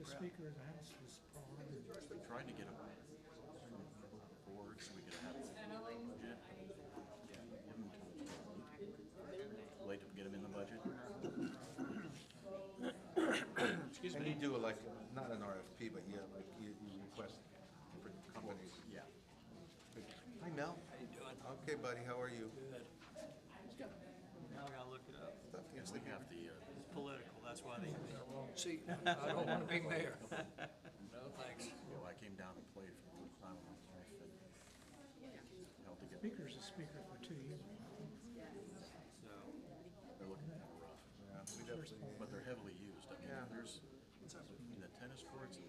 Speaker of the House was Paul. We tried to get them forward so we could have budget. Give them late to get them in the budget. Excuse me. And you do like, not an RFP, but you request for companies. Yeah. Hi, Mel. How you doing? Okay, buddy, how are you? Good. Now I gotta look it up. Yes, they have the, It's political, that's why they. See, I don't want to be mayor. No, thanks. I came down and played for a little time with my wife and helped to get, Speaker's a speaker for 2 years. So, they're looking kind of rough. Yeah, we definitely. But they're heavily used. I mean, Yeah. there's, in the tennis courts,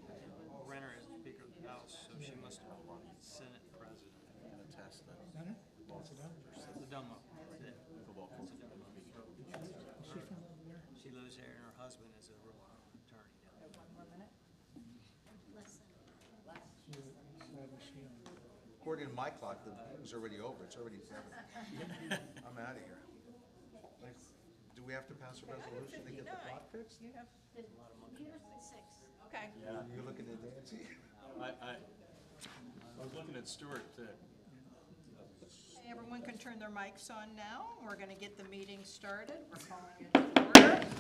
Renner is Speaker of the House, so she must have been Senate President. I can attest that Is that it? That's it. It's a dumb up. That's it. pickleball courts are being built. Is she from over there? She lives there and her husband is a real attorney down there. Why was she on? According to my clock, the meeting's already over. It's already 7. I'm out of here. Like, do we have to pass a resolution to get the clock fixed? You have, computer's at 6. Okay. Yeah. You're looking at Nancy? I was looking at Stuart, Everyone can turn their mics on now. We're going to get the meeting started. We're calling it to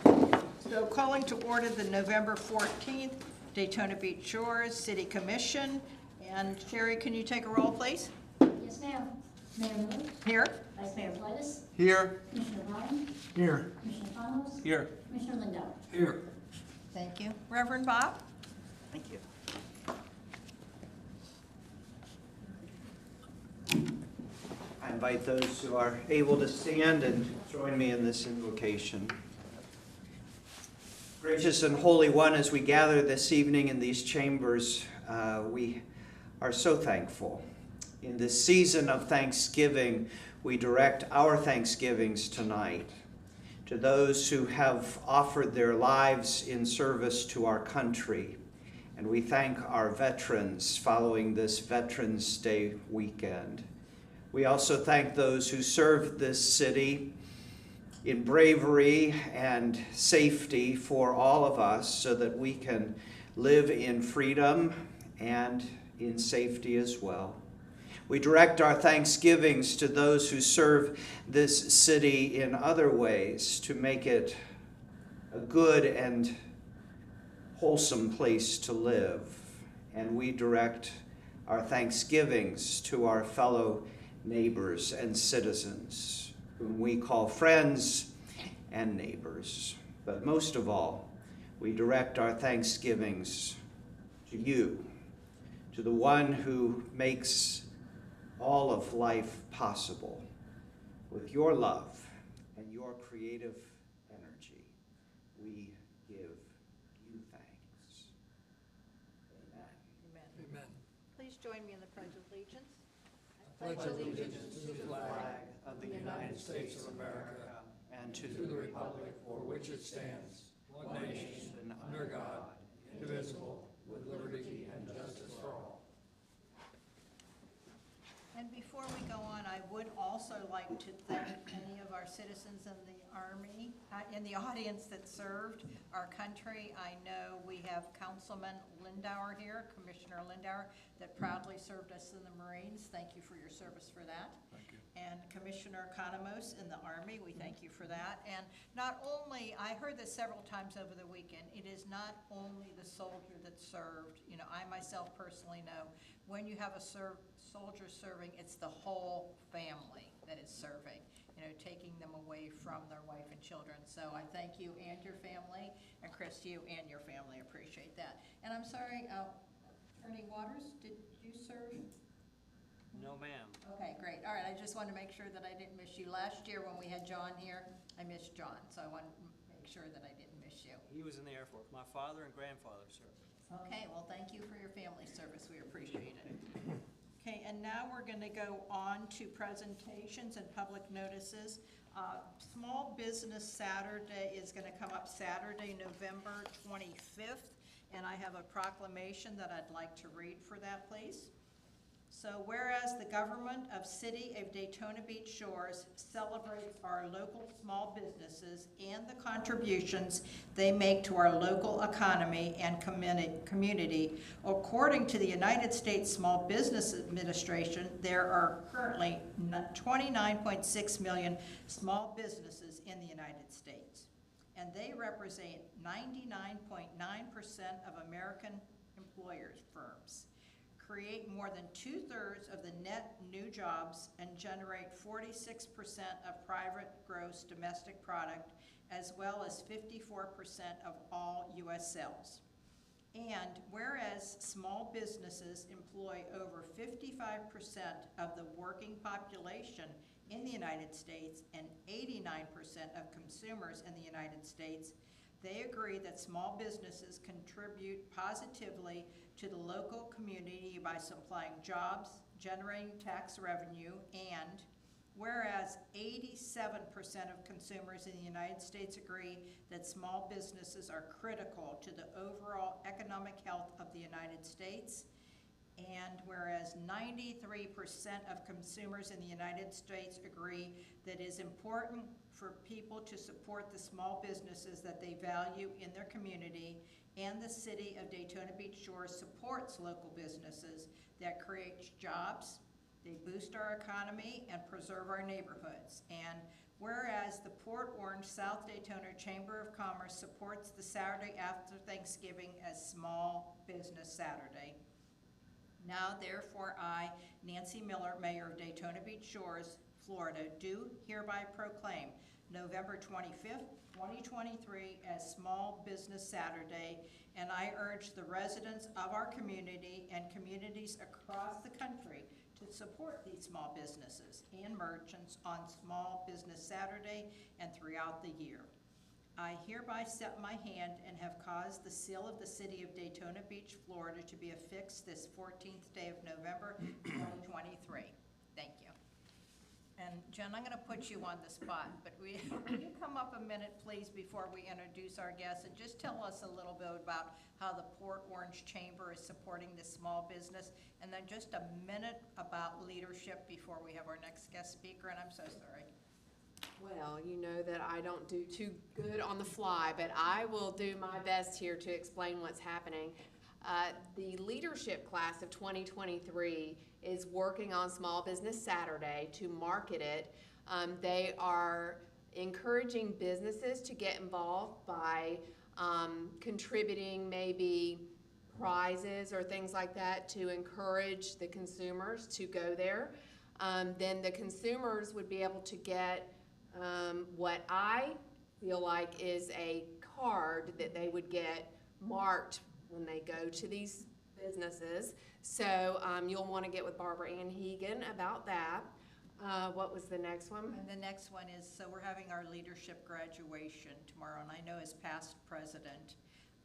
order. So calling to order the November 14th Daytona Beach Shores City Commission. And Sherry, can you take a roll, please? Yes, ma'am. Mayor Miller, Here. Vice Mayor Gladys, Here. Commissioner Ryan, Here. Commissioner Thomas, Here. Commissioner Lindau. Here. Thank you. Reverend Bob? Thank you. I invite those who are able to stand and join me in this invocation. Gracious and Holy One, as we gather this evening in these chambers, we are so thankful. In this season of Thanksgiving, we direct our thanksgivings tonight to those who have offered their lives in service to our country. And we thank our veterans following this Veterans Day weekend. We also thank those who served this city in bravery and safety for all of us so that we can live in freedom and in safety as well. We direct our thanksgivings to those who serve this city in other ways to make it a good and wholesome place to live. And we direct our thanksgivings to our fellow neighbors and citizens, whom we call friends and neighbors. But most of all, we direct our thanksgivings to you, to the one who makes all of life possible. With your love and your creative energy, we give you thanks. Amen. Amen. Amen. Please join me in the Pledge of Allegiance. Pledge allegiance to the flag of the United States of America and to the republic for which it stands, one nation, under God, indivisible, with liberty and justice for all. And before we go on, I would also like to thank any of our citizens in the Army, in the audience that served our country. I know we have Councilman Lindauer here, Commissioner Lindauer, that proudly served us in the Marines. Thank you for your service for that. thank you. And Commissioner Economos in the Army, we thank you for that. And not only, I heard this several times over the weekend, it is not only the soldier that served. You know, I myself personally know when you have a soldier serving, it's the whole family that is serving, you know, taking them away from their wife and children. So I thank you and your family, and Chris, you and your family, appreciate that. And I'm sorry, Attorney Waters, did you serve? No, ma'am. Okay, great. All right, I just wanted to make sure that I didn't miss you. Last year when we had John here, I missed John, so I wanted to make sure that I didn't miss you. He was in the Air Force. My father and grandfather served. Okay, well, thank you for your family service. We appreciate it. Okay, and now we're going to go on to presentations and public notices. Small Business Saturday is going to come up Saturday, November 25th, and I have a proclamation that I'd like to read for that, please. So whereas the government of City of Daytona Beach Shores celebrates our local small businesses and the contributions they make to our local economy and community, according to the United States Small Business Administration, there are currently 29.6 million small businesses in the United States, and they represent 99.9% of American employers firms, create more than 2/3 of the net new jobs, and generate 46% of private gross domestic product, as well as 54% of all U.S. sales. And whereas small businesses employ over 55% of the working population in the United States and 89% of consumers in the United States, they agree that small businesses contribute positively to the local community by supplying jobs, generating tax revenue, and whereas 87% of consumers in the United States agree that small businesses are critical to the overall economic health of the United States, and whereas 93% of consumers in the United States agree that it is important for people to support the small businesses that they value in their community, and the City of Daytona Beach Shores supports local businesses that create jobs, they boost our economy, and preserve our neighborhoods. And whereas the Port Orange South Daytona Chamber of Commerce supports the Saturday after Thanksgiving as Small Business Saturday. Now therefore I, Nancy Miller, Mayor of Daytona Beach Shores, Florida, do hereby proclaim November 25th, 2023 as Small Business Saturday, and I urge the residents of our community and communities across the country to support these small businesses and merchants on Small Business Saturday and throughout the year. I hereby set my hand and have caused the seal of the City of Daytona Beach, Florida to be affixed this 14th day of November 2023. Thank you. And Jen, I'm going to put you on the spot, but will you come up a minute, please, before we introduce our guests, and just tell us a little bit about how the Port Orange Chamber is supporting this small business, and then just a minute about leadership before we have our next guest speaker, and I'm so sorry. Well, you know that I don't do too good on the fly, but I will do my best here to explain what's happening. The leadership class of 2023 is working on Small Business Saturday to market it. They are encouraging businesses to get involved by contributing maybe prizes or things like that to encourage the consumers to go there. Then the consumers would be able to get what I feel like is a card that they would get marked when they go to these businesses. So you'll want to get with Barbara Ann Hegan about that. What was the next one? And the next one is, so we're having our leadership graduation tomorrow, and I know as past president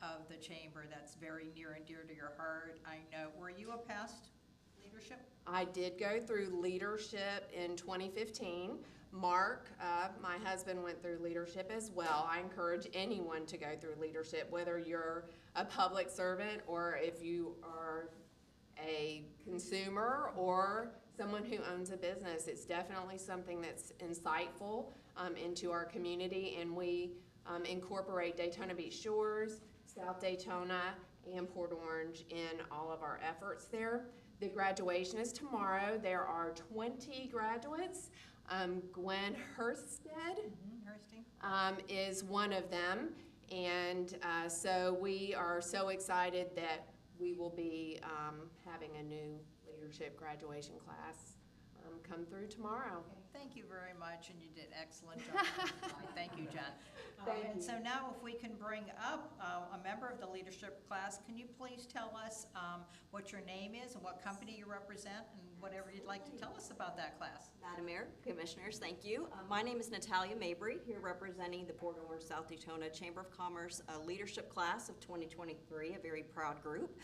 of the chamber, that's very near and dear to your heart. I know, were you a past leadership? I did go through leadership in 2015. Mark, my husband, went through leadership as well. I encourage anyone to go through leadership, whether you're a public servant or if you are a consumer or someone who owns a business. It's definitely something that's insightful into our community, and we incorporate Daytona Beach Shores, South Daytona, and Port Orange in all of our efforts there. The graduation is tomorrow. There are 20 graduates. Gwen Hursted is one of them, and so we are so excited that we will be having a new leadership graduation class come through tomorrow. Okay, thank you very much, and you did excellent job. Thank you, Jen. Thank you. So now if we can bring up a member of the leadership class, can you please tell us what your name is and what company you represent and whatever you'd like to tell us about that class? Madam Mayor, Commissioners, thank you. My name is Natalia Mabry, here representing the Port Orange South Daytona Chamber of Commerce leadership class of 2023, a very proud group.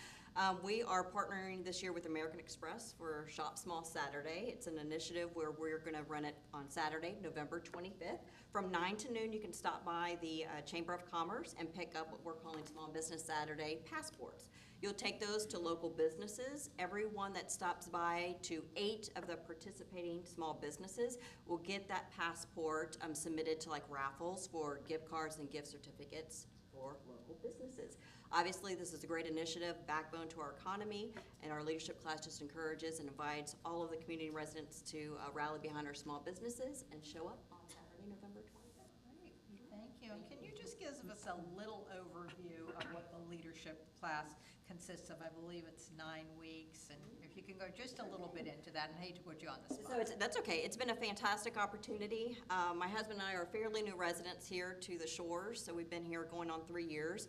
We are partnering this year with American Express for Shop Small Saturday. It's an initiative where we're going to run run it on Saturday, November 25th. From 9 to noon, you can stop by the Chamber of Commerce and pick up what we're calling Small Business Saturday passports. You'll take those to local businesses. Everyone that stops by to 8 of the participating small businesses will get that passport submitted to like raffles for gift cards and gift certificates for local businesses. Obviously, this is a great initiative, backbone to our economy, and our leadership class just encourages and invites all of the community residents to rally behind our small businesses and show up on Saturday, November 25th. Great, thank you. And can you just give us a little overview of what the leadership class consists of? I believe it's 9 weeks, and if you can go just a little bit into that, and I hate to put you on the spot. So that's okay. It's been a fantastic opportunity. My husband and I are fairly new residents here to the shores, so we've been here going on 3 years.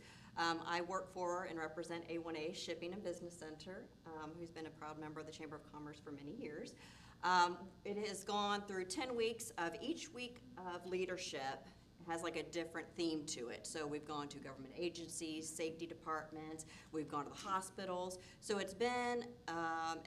I work for and represent A1A Shipping and Business Center, who's been a proud member of the Chamber of Commerce for many years. It has gone through 10 weeks of each week of leadership has like a different theme to it. So we've gone to government agencies, safety departments, we've gone to the hospitals. So it's been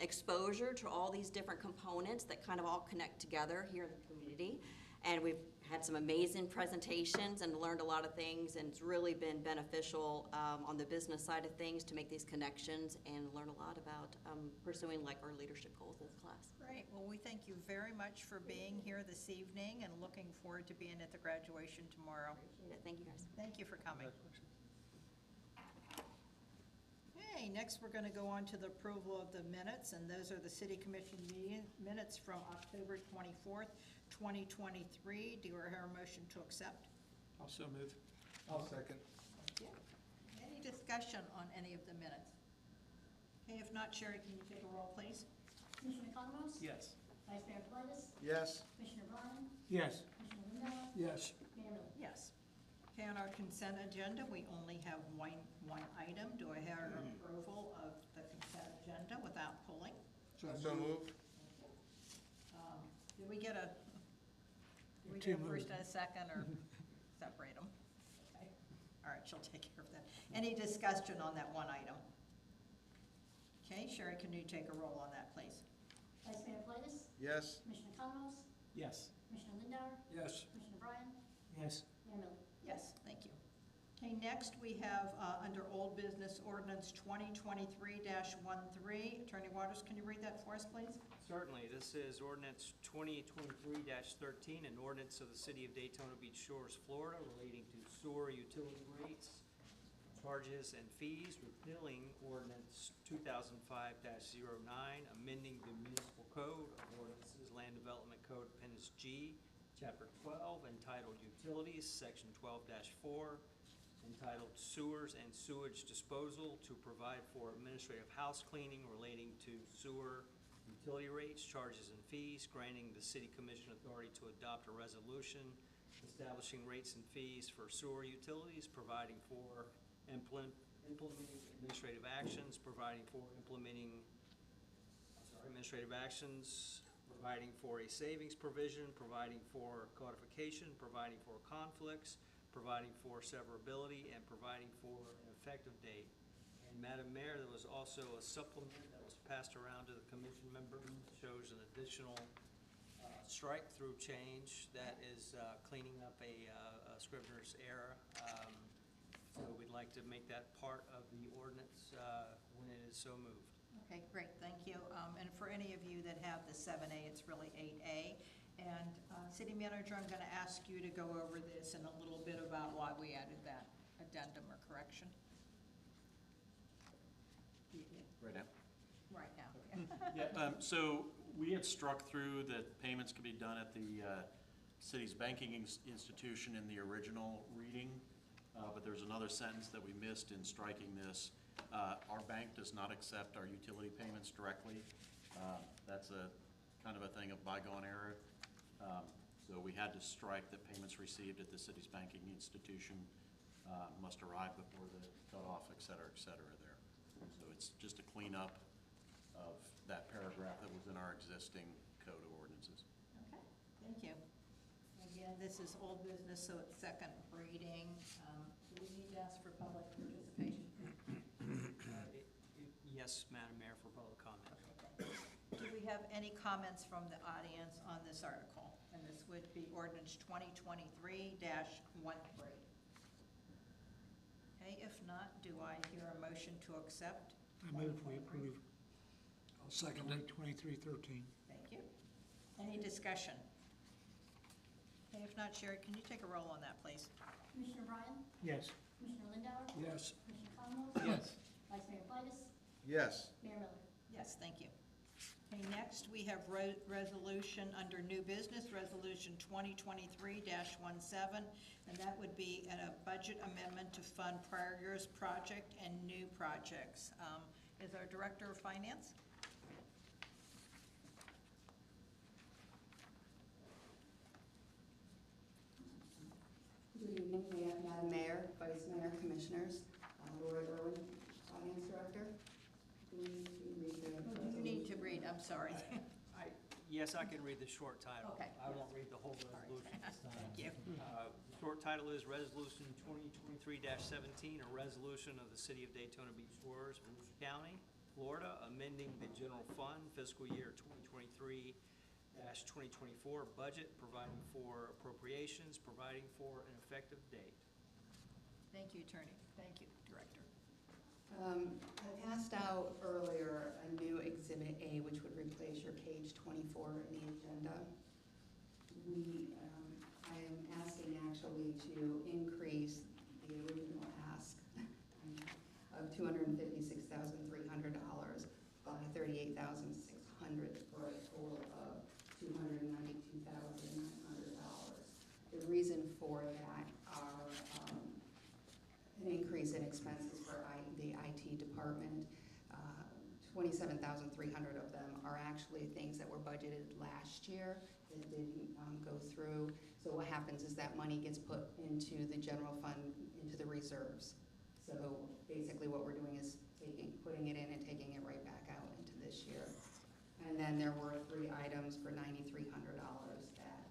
exposure to all these different components that kind of all connect together here in the community. And we've had some amazing presentations and learned a lot of things, and it's really been beneficial on the business side of things to make these connections and learn a lot about pursuing like our leadership goals as a class. Great, well, we thank you very much for being here this evening and looking forward to being at the graduation tomorrow. Appreciate it. Thank you, guys. Thank you for coming. Okay, next we're going to go on to the approval of the minutes, and those are the City Commission meeting minutes from October 24th, 2023. Do I hear a motion to accept? Also move. I'll second. Yeah. Any discussion on any of the minutes? Okay, if not, Sherry, can you take a roll, please? Commissioner Economos? Yes. Vice Mayor Gladys? Yes. Commissioner Bryan? Yes. Commissioner Lindauer? Yes. Mayor Miller? Yes. Okay, on our consent agenda, we only have one item. Do I hear an approval of the consent agenda without pulling? So moved. Did we get a, did we Two get a first moved. and a second, or separate them? Okay, all right, she'll take care of that. Any discussion on that one item? Okay, Sherry, can you take a roll on that, please? Vice Mayor Gladys? Yes. Commissioner Economos? Yes. Commissioner Lindauer? Yes. Commissioner Bryan? Yes. Mayor Miller? Yes, thank you. Okay, next we have, under old business ordinance 2023-13. Attorney Waters, can you read that for us, please? Certainly. This is ordinance 2023-13, an ordinance of the City of Daytona Beach Shores, Florida, relating to sewer utility rates, charges, and fees, repealing ordinance 2005-09, amending the municipal code of ordinances, Land Development Code Appendix G, Chapter 12, entitled Utilities, Section 12-4, entitled Sewers and Sewage Disposal, to provide for administrative house cleaning relating to sewer utility rates, charges, and fees, granting the City Commission authority to adopt a resolution establishing rates and fees for sewer utilities, providing for implementing administrative actions, providing for administrative actions, providing for a savings provision, providing for codification, providing for conflicts, providing for severability, and providing for an effective date. And Madam Mayor, there was also a supplement that was passed around to the commission members, shows an additional strike-through change that is cleaning up a Scrivener's error. So we'd like to make that part of the ordinance when it is so moved. Okay, great, thank you. And for any of you that have the 7A, it's really 8A. And City Manager, I'm going to ask you to go over this and a little bit about why we added that addendum or correction. Right now. Right now. Yeah, so we had struck through that payments could be done at the city's banking institution in the original reading, but there's another sentence that we missed in striking this. Our bank does not accept our utility payments directly. That's a kind of a thing of bygone era. So we had to strike that payments received at the city's banking institution must arrive before the cutoff, et cetera there. So it's just a cleanup of that paragraph that was in our existing code of ordinances. Okay, thank you. Again, this is old business, so it's second reading. Do we need to ask for public participation? Yes, Madam Mayor, for public comment. Do we have any comments from the audience on this article? would be ordinance 2023-13. Okay, if not, do I hear a motion to accept? I move we approve I'll second it. 2313. Thank you. Any discussion? Okay, if not, Sherry, can you take a roll on that, please? Commissioner Bryan, Yes. Commissioner Lindauer, Yes. Commissioner Conlon, Yes. Vice Mayor Plikus, Yes. Mayor Miller. Yes, thank you. Okay, next, we have resolution under new business, resolution 2023-17, and that would be a budget amendment to fund prior year's project and new projects. Is our Director of Finance? Good evening, Madam Mayor, Vice Mayor, Commissioners. Lori Irwin, Finance Director. Do we need to read the You need to read, I'm sorry. Yes, I can read the short title. Okay. I won't read the whole resolution this time. Thank you. Short title is Resolution 2023-17, a resolution of the City of Daytona Beach Shores, Volusia County, Florida, amending the general fund fiscal year 2023-2024 budget, providing for appropriations, providing for an effective date. Thank you, Attorney. Thank you, Director. I passed out earlier a new Exhibit A, which would replace your page 24 in the agenda. I am asking actually to increase the original ask of $256,300 by $38,600 for a total of $292,900. The reason for that are an increase in expenses for the IT department. 27,300 of them are actually things that were budgeted last year that didn't go through. So what happens is that money gets put into the general fund, into the reserves. So basically what we're doing is putting it in and taking it right back out into this year. And then there were 3 items for $9,300 that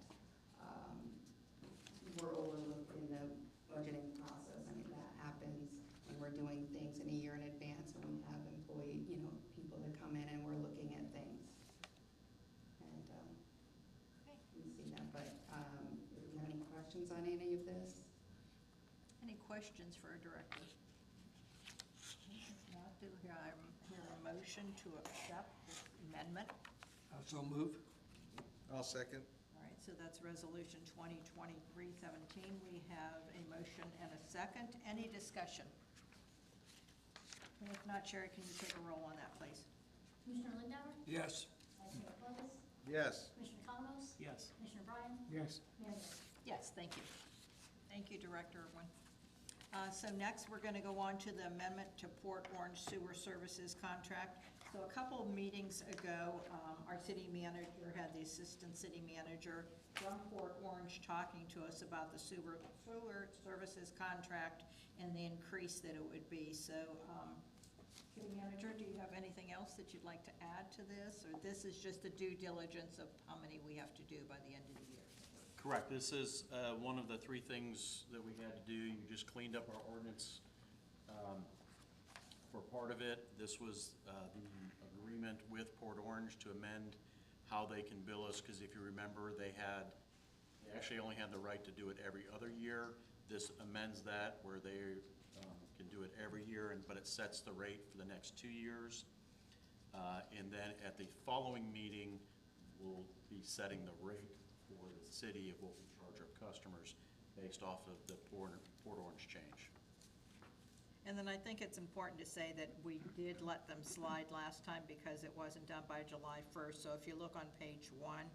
were overlooked in the budgeting process. I mean, that happens when we're doing things in a year in advance and we have people that come in and we're looking at things. And we see that, but do you have any questions on any of this? Any questions for our Director? If not, do I hear a motion to accept this amendment? So move. I'll second. All right, so that's Resolution 2023-17. We have a motion and a second. Any discussion? And if not, Sherry, can you take a roll on that, please? Commissioner Lindauer, Yes. Vice Mayor Plikus, Yes. Commissioner Conlon, Yes. Commissioner Bryan, Yes. Mayor Miller. Yes, thank you. Thank you, Director Irwin. So next, we're going to go on to the amendment to Port Orange Sewer Services contract. So a couple of meetings ago, our city manager had the assistant city manager from Port Orange talking to us about the sewer services contract and the increase that it would be. So, city manager, do you have anything else that you'd like to add to this? Or this is just the due diligence of how many we have to do by the end of the year? Correct. This is one of the 3 things that we had to do. You just cleaned up our ordinance for part of it. This was the agreement with Port Orange to amend how they can bill us, because if you remember, they actually only had the right to do it every other year. This amends that where they can do it every year, but it sets the rate for the next 2 years. And then at the following meeting, we'll be setting the rate for the city of what we charge our customers based off of the Port Orange change. And then I think it's important to say that we did let them slide last time because it wasn't done by July 1st. So if you look on page 1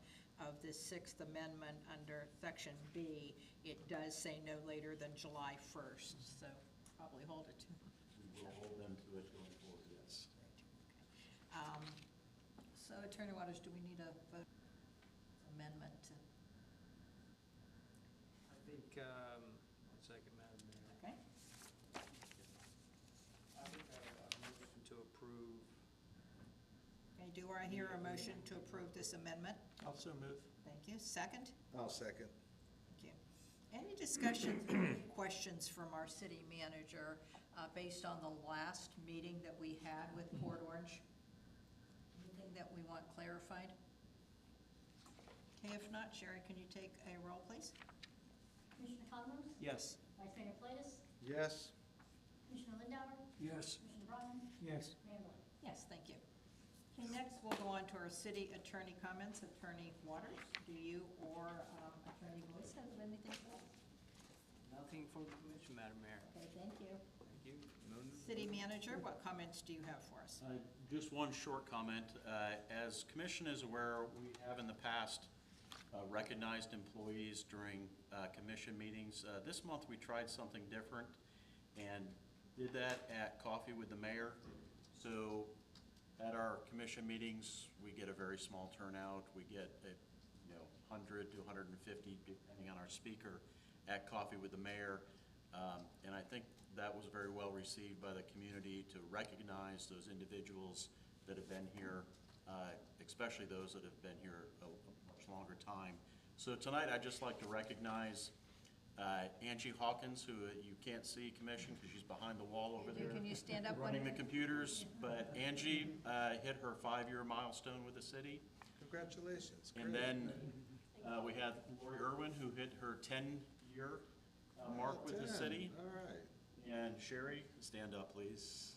of the 6th Amendment under Section B, it does say no later than July 1st. So probably hold it to. We will hold them to it going forward, yes. So Attorney Waters, do we need a vote amendment to? I think, 1 second, Madam Mayor. Okay. I think a motion to approve. Okay, do I hear a motion to approve this amendment? Also move. Thank you. Second? I'll second. Thank you. Any discussions, any questions from our city manager based on the last meeting that we had with Port Orange? Anything that we want clarified? Okay, if not, Sherry, can you take a roll, please? Commissioner Economos? Yes. Vice Mayor Blatus? Yes. Commissioner Lindauer? Yes. Commissioner Brockman? Yes. Mayor White? Yes, thank you. Okay, next we'll go on to our city attorney comments. Attorney Waters, do you or Attorney Boyce have anything for us? Nothing for the commission, Madam Mayor. Okay, thank you. Thank you. City manager, what comments do you have for us? Just one short comment. As commission is aware, we have in the past recognized employees during commission meetings. This month, we tried something different and did that at Coffee with the Mayor. So at our commission meetings, we get a very small turnout. We get 100 to 150, depending on our speaker, at Coffee with the Mayor. And I think that was very well received by the community to recognize those individuals that have been here, especially those that have been here a much longer time. So tonight, I'd just like to recognize Angie Hawkins, who you can't see, Commission, because she's behind the wall over there. Can you stand up? Running the computers, but Angie hit her 5-year milestone with the city. Congratulations. And Great. then we had Lori Irwin, who hit her 10-year mark with the 10. city. All right. And Sherry, stand up, please.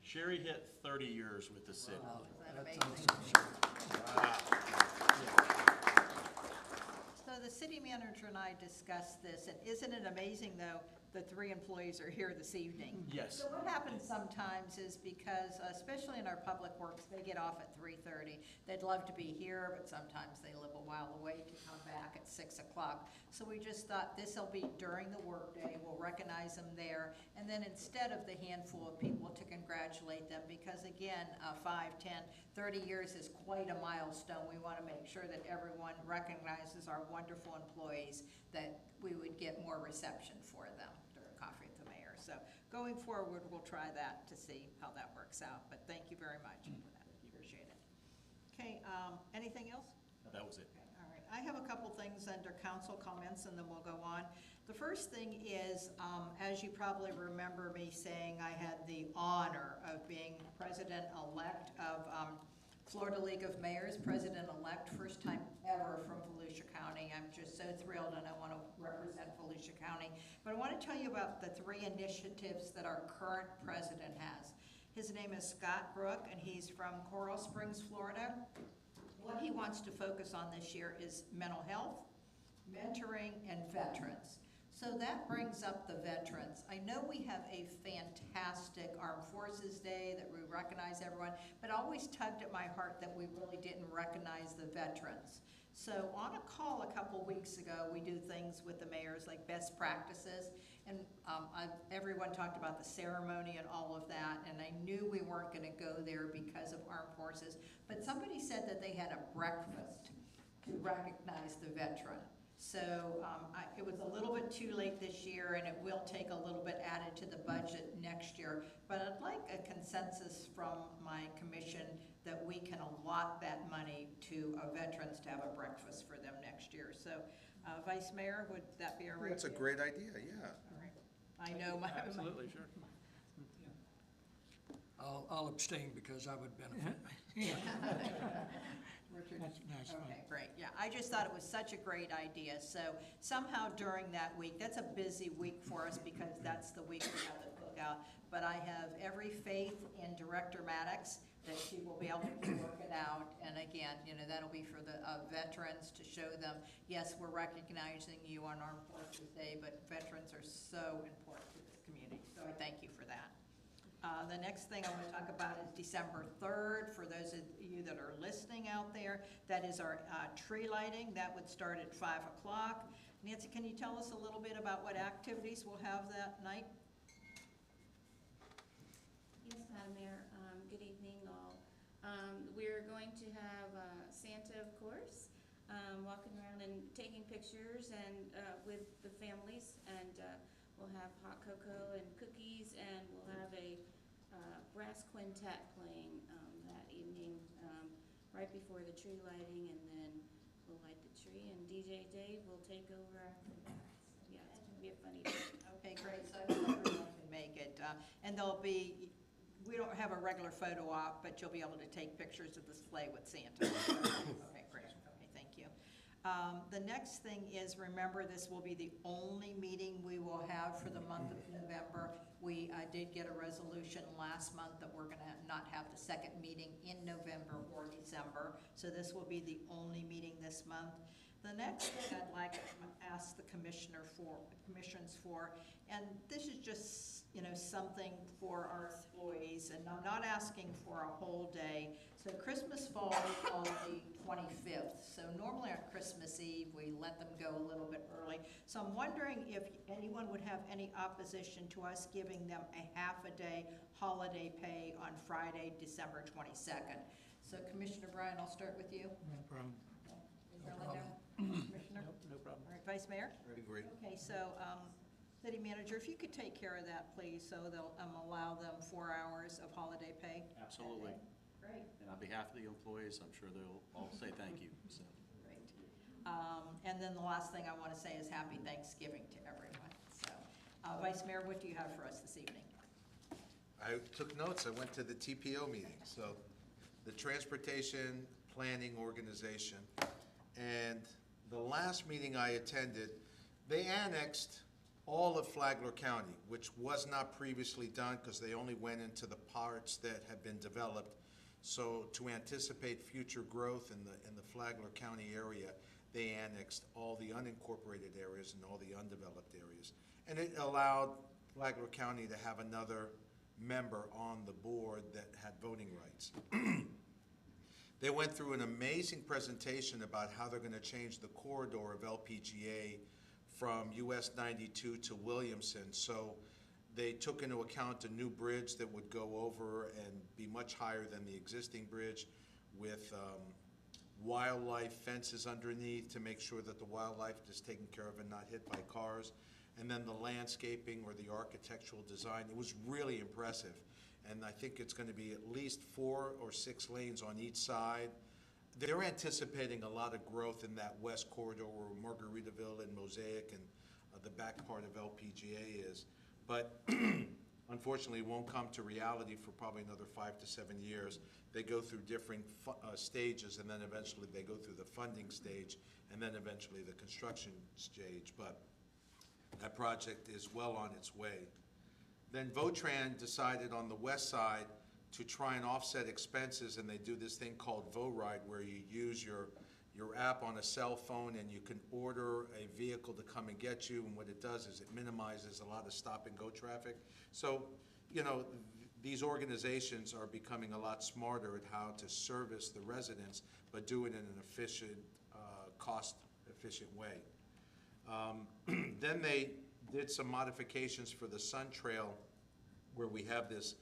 Sherry hit 30 years with the city. Is that amazing? So the city manager and I discussed this, and isn't it amazing, though, the 3 employees are here this evening? Yes. So what happens sometimes is because, especially in our public works, they get off at 3:30. They'd love to be here, but sometimes they live a while away to come back at 6 o'clock. So we just thought this'll be during the workday, we'll recognize them there, and then instead of the handful of people to congratulate them, because again, 5, 10, 30 years is quite a milestone. We want to make sure that everyone recognizes our wonderful employees, that we would get more reception for them during Coffee with the Mayor. So going forward, we'll try that to see how that works out, but thank you very much for that. Appreciate it. Okay, anything else? That was it. Okay, all right. I have a couple things under council comments, and then we'll go on. The first thing is, as you probably remember me saying, I had the honor of being president-elect of Florida League of Mayors, president-elect, first time ever from Volusia County. I'm just so thrilled, and I want to represent Volusia County. But I want to tell you about the 3 initiatives that our current president has. His name is Scott Brook, and he's from Coral Springs, Florida. What he wants to focus on this year is mental health, mentoring, and veterans. So that brings up the veterans. I know we have a fantastic Armed Forces Day that we recognize everyone, but always tugged at my heart that we really didn't recognize the veterans. So on a call a couple weeks ago, we do things with the mayors like best practices, and everyone talked about the ceremony and all of that, and I knew we weren't gonna go there because of Armed Forces, but somebody said that they had a breakfast to recognize the veteran. So it was a little bit too late this year, and it will take a little bit added to the budget next year. But I'd like a consensus from my commission that we can allot that money to veterans to have a breakfast for them next year. So Vice Mayor, would that be all right? That's a great idea, yeah. All right. I know my. Absolutely, sure. I'll abstain because I would benefit. Richard? That's fine. Okay, great, yeah, I just thought it was such a great idea, so somehow during that week, that's a busy week for us because that's the week we have the cookout, but I have every faith in Director Maddox that she will be able to work it out, and again, that'll be for the veterans to show them, yes, we're recognizing you on Armed Forces Day, but veterans are so important to this community, so I thank you for that. The next thing I want to talk about is December 3rd. For those of you that are listening out there, that is our tree lighting. That would start at 5 o'clock. Nancy, can you tell us a little bit about what activities we'll have that night? Yes, Madam Mayor. Good evening, all. We're going to have Santa, of course, walking around and taking pictures and with the families, and we'll have hot cocoa and cookies, and we'll have a brass quintet playing that evening right before the tree lighting, and then we'll light the tree, and DJ Dave will take over after that. So, yeah, it's going to be a funny day. Okay, great. So I hope everyone can make it. And we don't have a regular photo op, but you'll be able to take pictures of the sleigh with Santa. Okay, great. The next thing is, remember, this will be the only meeting we will have for the month of November. We did get a resolution last month that we're gonna not have the second meeting in November or December, so this will be the only meeting this month. The next thing I'd like to ask the commissions for, and this is just, something for our employees, and I'm not asking for a whole day. So Christmas falls on the 25th, so normally on Christmas Eve, we let them go a little bit early. So I'm wondering if anyone would have any opposition to us giving them a half a day holiday pay on Friday, December 22nd. So Commissioner Bryan, I'll start with you. No problem. Commissioner Lindo? Commissioner? No problem. All right, Vice Mayor? I agree. Okay, so, City Manager, if you could take care of that, please, so they'll, allow them 4 hours of holiday pay. Absolutely. Great, And on behalf of the employees, I'm sure they'll all say thank you, so. great. And then the last thing I want to say is Happy Thanksgiving to everyone. So, Vice Mayor, what do you have for us this evening? I took notes. I went to the TPO meeting, so the Transportation Planning Organization. And the last meeting I attended, they annexed all of Flagler County, which was not previously done because they only went into the parts that had been developed. So to anticipate future growth in the Flagler County area, they annexed all the unincorporated areas and all the undeveloped areas. And it allowed Flagler County to have another member on the board that had voting rights. They went through an amazing presentation about how they're going to change the corridor of LPGA from US 92 to Williamson. So they took into account a new bridge that would go over and be much higher than the existing bridge with wildlife fences underneath to make sure that the wildlife is taken care of and not hit by cars. And then the landscaping or the architectural design, it was really impressive. And I think it's going to be at least 4 or 6 lanes on each side. They're anticipating a lot of growth in that west corridor where Margaritaville and Mosaic and the back part of LPGA is. But unfortunately, it won't come to reality for probably another 5 to 7 years. They go through different stages, and then eventually they go through the funding stage, and then eventually the construction stage. But that project is well on its way. Then Votran decided on the west side to try and offset expenses, and they do this thing called VoRide, where you use your app on a cell phone and you can order a vehicle to come and get you, and what it does is it minimizes a lot of stop and go traffic. So, these organizations are becoming a lot smarter at how to service the residents, but do it in an efficient, cost-efficient way. Then they did some modifications for the Sun Trail, where we have this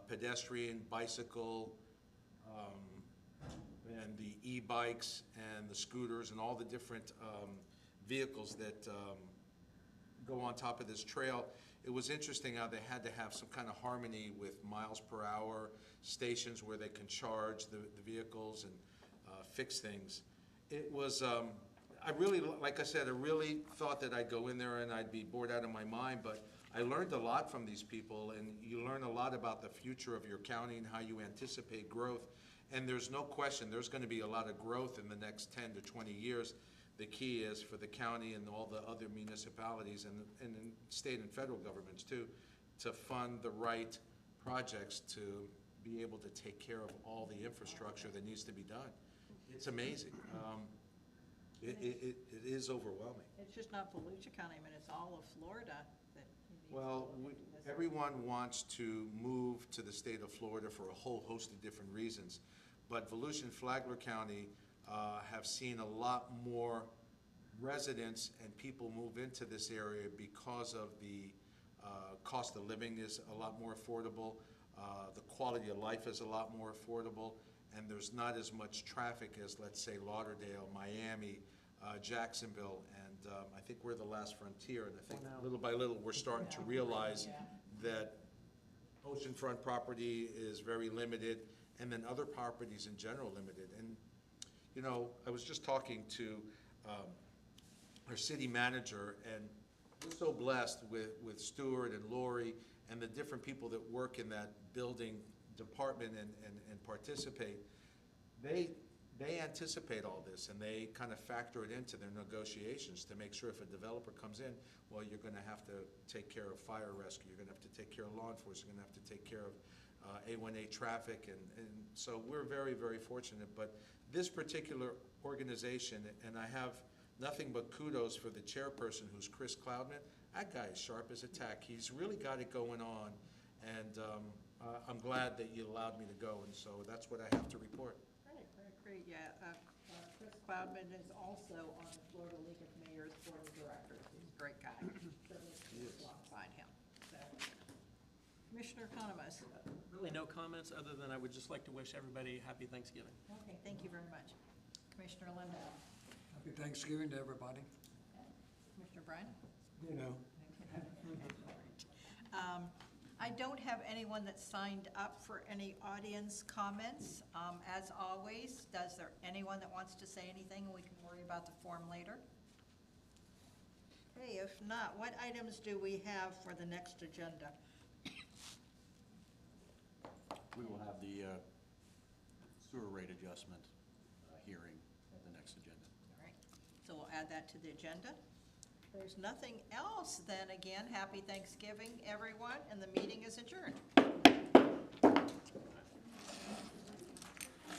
pedestrian, bicycle, and the e-bikes and the scooters and all the different vehicles that go on top of this trail. It was interesting how they had to have some kind of harmony with miles per hour stations where they can charge the vehicles and fix things. It was, I really, like I said, I really thought that I'd go in there and I'd be bored out of my mind, but I learned a lot from these people, and you learn a lot about the future of your county and how you anticipate growth. And there's no question, there's going to be a lot of growth in the next 10 to 20 years. The key is for the county and all the other municipalities and state and federal governments too, to fund the right projects to be able to take care of all the infrastructure that needs to be done. It's amazing. It is overwhelming. It's just not Volusia County, I mean, it's all of Florida that needs to Well, look into this. everyone wants to move to the state of Florida for a whole host of different reasons. But Volusia and Flagler County have seen a lot more residents and people move into this area because of the cost of living is a lot more affordable. The quality of life is a lot more affordable. And there's not as much traffic as, let's say, Lauderdale, Miami, Jacksonville, and I think we're the last frontier. And I think little by little, we're starting to realize that oceanfront property is very limited, and then other properties in general limited. And, I was just talking to our city manager, and we're so blessed with Stuart and Lori and the different people that work in that building department and participate. They they anticipate all this, and they kind of factor it into their negotiations to make sure if a developer comes in, well, you're gonna have to take care of fire rescue, you're gonna have to take care of law enforcement, you're gonna have to take care of A1A traffic, and so we're very, very fortunate. But this particular organization, and I have nothing but kudos for the chairperson, who's Chris Cloudman. That guy is sharp as a tack. He's really got it going on, and I'm glad that you allowed me to go, and so that's what I have to report. Great, yeah. Chris Cloudman is also on the Florida League of Mayors Board of Directors. He's a great guy. So we'll alongside him. So, Commissioner Economos. Really no comments, other than I would just like to wish everybody happy Thanksgiving. Okay, thank you very much. Commissioner Lindahl. Happy Thanksgiving to everybody. Commissioner Bryan. You know. I don't have anyone that signed up for any audience comments. As always, does there anyone that wants to say anything, and we can worry about the form later? Okay, if not, what items do we have for the next agenda? We will have the sewer rate adjustment hearing at the next agenda. All right, so we'll add that to the agenda. If there's nothing else, then again, happy Thanksgiving, everyone, and the meeting is adjourned.